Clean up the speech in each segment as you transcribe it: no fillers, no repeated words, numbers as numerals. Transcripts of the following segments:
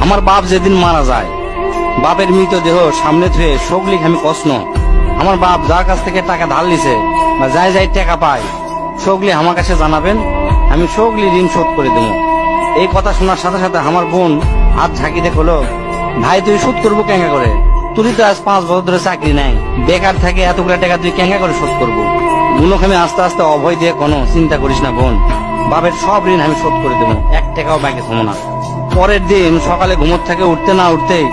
আমার বাপ যেদিন মারা যায়, বাপের মৃতদেহ সামনে ধুয়ে শোকলিক আমি কষ্ণ। আমার বাপ যার কাছ থেকে টাকা ধার লিছে বা যাই যাই টাকা পায়, শোকলি আমার কাছে জানাবেন, আমি শোকলি ঋণ শোধ করে দেবো। এই কথা শোনার সাথে সাথে আমার বোন হাত ঝাঁকি দিয়ে হলো, ভাই তুই শোধ করবো কেঙ্গা করে? তুই তো আজ 5 বছর ধরে চাকরি নাই, বেকার থাকে, এতগুলা টাকা তুই কেঙ্গা করে শোধ করবো? বুনক আমি আস্তে আস্তে অভয় দিয়ে কোনো চিন্তা করিস না বোন, বাপের সব ঋণ আমি শোধ করে দেবো, 1 টাকাও ব্যাংকে থমো না। পরের দিন সকালে ঘুমোর থেকে উঠতে না উঠতেই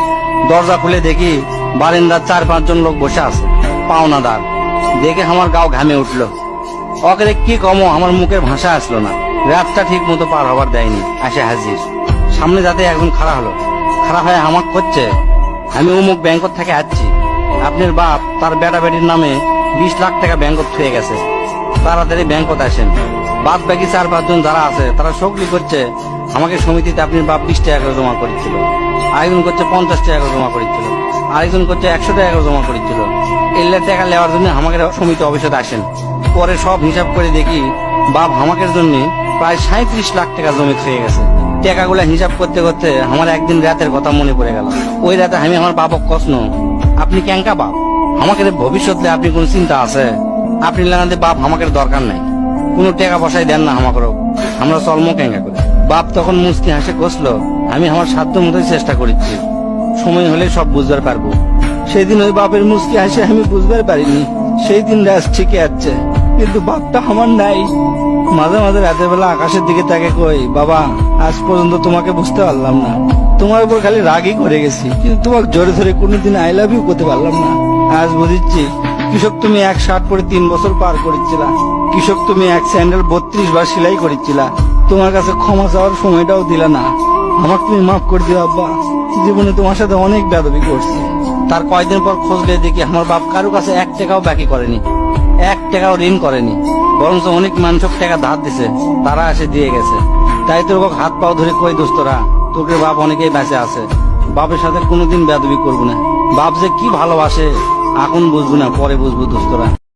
দরজা খুলে দেখি বারান্দার 4-5 জন লোক বসে আছে, পাওনাদার। দেখে আমার গাও ঘামে উঠলো। অকেরে কি কমো, আমার মুখের ভাষা আসলো না। রাতটা ঠিক মতো পার হবার দেয়নি, আসে হাজির। সামনে যাতে একজন খাড়া হলো, খাড়া হয়ে আমাকে করছে, আমি অমুক ব্যাংক থেকে আসছি, আপনার বাপ তার বেটা বেটির নামে 20 লাখ টাকা ব্যাংকত থুয়ে গেছে, তাড়াতাড়ি ব্যাংকত আসেন। বাদ বাকি 4-5 জন যারা আছে তারা শোকলি করছে, আমাকে সমিতিতে আপনার বাপ 20 টাকা করে জমা করেছিল, আরেকজন করছে 50 টাকা করে জমা করেছিল, আরেকজন করছে 100 টাকা করে জমা করেছিল। এলে টাকা নেওয়ার জন্য আমাকে সমিতি অফিসে আসেন। পরে সব হিসাব করে দেখি বাপ আমাকে জন্য প্রায় 37 লাখ টাকা জমি হয়ে গেছে। টাকাগুলা হিসাব করতে করতে আমার একদিন রাতের কথা মনে পড়ে গেল। ওই রাতে আমি আমার বাপক কষ্ণ, আপনি ক্যাঙ্কা বাপ, আমাকে ভবিষ্যতে আপনি কোন চিন্তা আছে? আপনি লাগাতে বাপ আমাকে দরকার নাই, কোনো টাকা পয়সাই দেন না আমাকেও, আমরা চলমো ক্যাঙ্কা করে। বাপ তখন মুস্তি হাসে কষলো, আমি আমার সাধ্য মতোই চেষ্টা করেছি, সময় হলে সব বুঝবার পারবো। সেই দিন ওই বাপের মুস্কি হাসে আমি বুঝবার পারিনি। সেই দিন রাত ঠিকই আছে, কিন্তু বাপটা আমার নাই। মাঝে মাঝে রাতের বেলা আকাশের দিকে তাকে কই, বাবা আজ পর্যন্ত তোমাকে বুঝতে পারলাম না, তোমার উপর খালি রাগই করে গেছি, কিন্তু তোমাকে জোরে ধরে কোনোদিন আই লাভ ইউ করতে পারলাম না। আজ বুঝিচ্ছি, কৃষক তুমি 1 শার্ট পরে 3 বছর পার করেছিলা, কৃষক তুমি 1 স্যান্ডেল 32 বার সেলাই করেছিলা, তোমার কাছে ক্ষমা চাওয়ার সময়টাও দিলা না। আমাকে তুমি মাফ করে দিও আব্বা, জীবনে তোমার সাথে অনেক বেয়াদবি করছি। তার কয়েকদিন পর খোঁজলে দেখি আমার বাপ কারো কাছে 1 টাকাও বাকি করেনি, 1 টাকাও ঋণ করেনি, বরঞ্চ অনেক মানুষক টাকা ধার দিছে, তারা এসে দিয়ে গেছে। তাই তোর হাত পাও ধরে কই, দোস্তরা তোকে বাপ অনেকেই বেঁচে আছে, বাপের সাথে কোনোদিন বেয়াদবি করবো না। বাপ যে কি ভালোবাসে এখন বুঝবো না, পরে বুঝবো দোস্তরা।